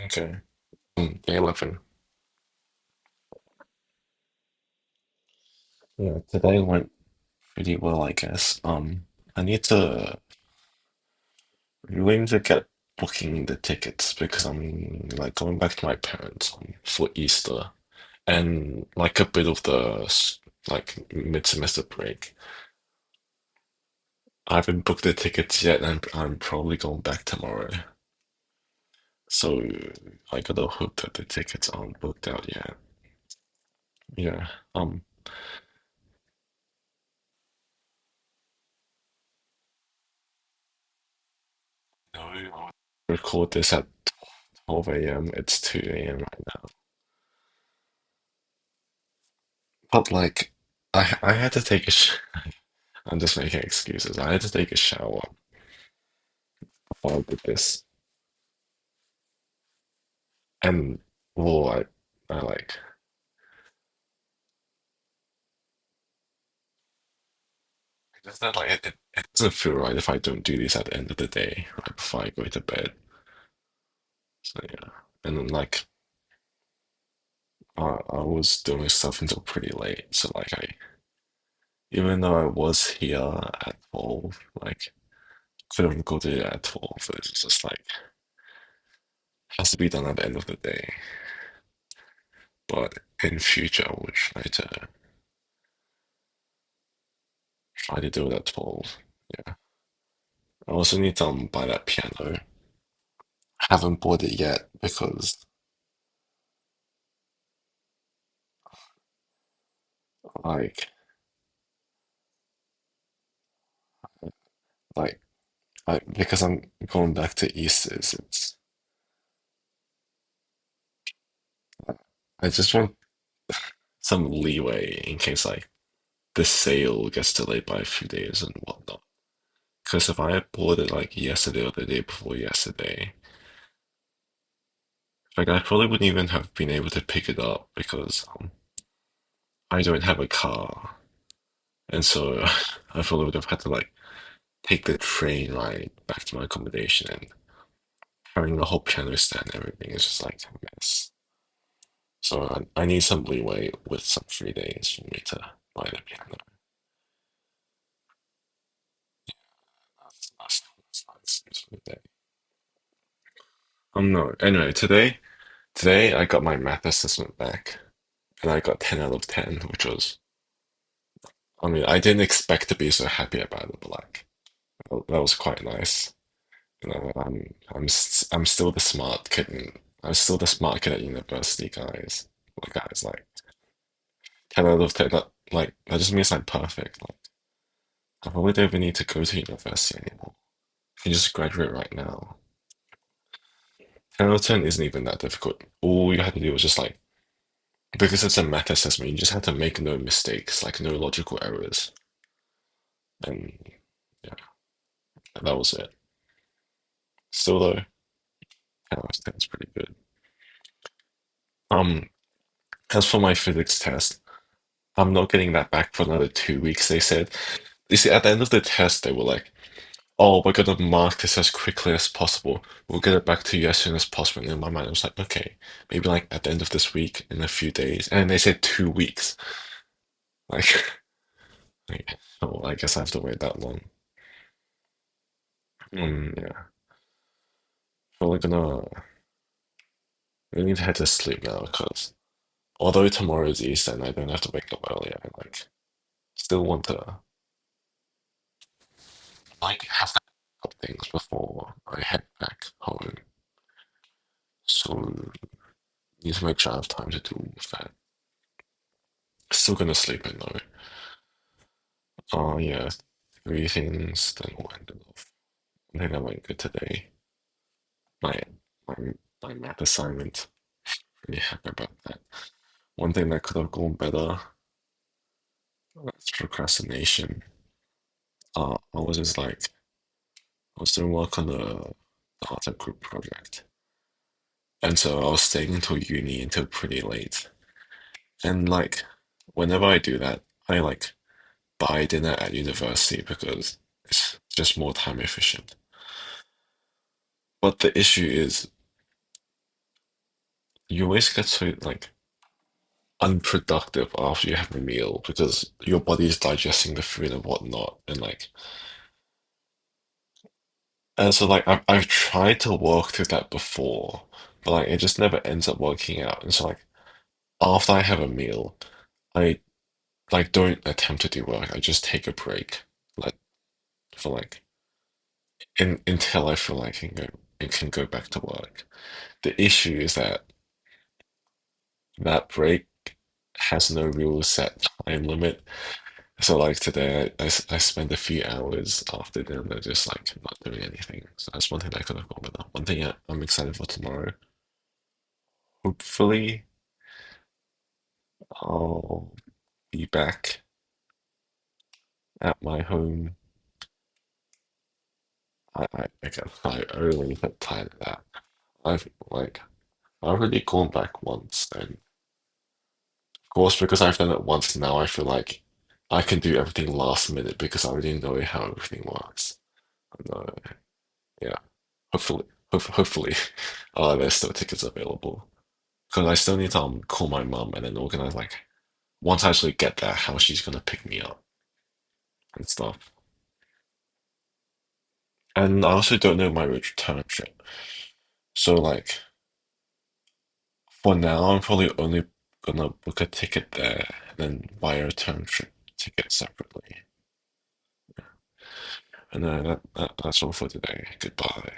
Okay. Day 11. Yeah, today went pretty well, I guess. I need to really need to get booking the tickets because I'm like going back to my parents for Easter and like a bit of the like mid-semester break. I haven't booked the tickets yet, and I'm probably going back tomorrow. So I gotta hope that the tickets aren't booked out yet. Yeah. No, I'll record this at 12 a.m. It's 2 a.m. right now. But like, I had to take a sh I'm just making excuses. I had to take a shower before I did this, and well, I like just that like it doesn't feel right if I don't do this at the end of the day, right before I go to bed. So yeah, and then like I was doing stuff until pretty late, so like even though I was here at 12, like couldn't go to it at 12. It's just like has to be done at the end of the day. But in future, I will try to do it at 12. Yeah. I also need to buy that piano. I haven't bought it yet because like like because I'm going back to Easters, I just want some leeway in case like the sale gets delayed by a few days and whatnot. Because if I had bought it like yesterday or the day before yesterday, like I probably wouldn't even have been able to pick it up because I don't have a car, and so I probably would have had to like take the train ride back to my accommodation, and having the whole piano stand and everything is just like a mess. So I need some leeway with some free days for me to buy the piano. That's not excuse for the day. No. Anyway, today I got my math assessment back, and I got 10 out of 10, which was, I mean, I didn't expect to be so happy about it, but like that was quite nice. You know, I'm still the smart kid. I'm still the smart kid at university, guys. Like 10 out of 10. Like that just means I'm perfect. Like I probably don't even need to go to university anymore. I can just graduate right now. 10 out of 10 isn't even that difficult. All you had to do was just like because it's a math assessment, you just had to make no mistakes, like no logical errors, and yeah, that was it. Still though, 10 out of 10 is pretty good. Um, as for my physics test. I'm not getting that back for another 2 weeks, they said. You see, at the end of the test, they were like, oh, we're going to mark this as quickly as possible. We'll get it back to you as soon as possible. And in my mind, I was like, okay, maybe like at the end of this week, in a few days. And they said 2 weeks. Like, oh, I guess I have to wait that long. Yeah. Probably gonna really need to head to sleep now because although tomorrow is Easter and I don't have to wake up early, I like still want to like have that up things before I head back home. So need to make sure I have time to do that. Still gonna sleep in though. Oh yeah, three things then we'll end it off. I think I went good today. My my my math assignment. Really happy about that. One thing that could have gone better, that's procrastination. I was just like I was doing work on the art group project. And so I was staying until uni until pretty late. And like whenever I do that, I like buy dinner at university because it's just more time efficient. But the issue is you always get so like unproductive after you have a meal because your body is digesting the food and whatnot, and so like I've tried to work through that before, but like it just never ends up working out. And so like after I have a meal, I like don't attempt to do work. I just take a break, like for like until I feel like I can go back to work. The issue is that that break has no real set time limit. So like today, I spent a few hours after dinner just like not doing anything. So that's one thing I could have gone with. One thing I'm excited for tomorrow. Hopefully, I'll be back at my home. Again, I really get tired of that. I've like I've already gone back once, and of course because I've done it once now, I feel like I can do everything last minute because I already know how everything works. And, yeah, hopefully, there's still tickets available. Because I still need to call my mum and then organize like once I actually get there, how she's gonna pick me up and stuff. And I also don't know my return trip. So like for now, I'm probably only gonna book a ticket there and then buy a return trip ticket separately. And then that's all for today. Goodbye.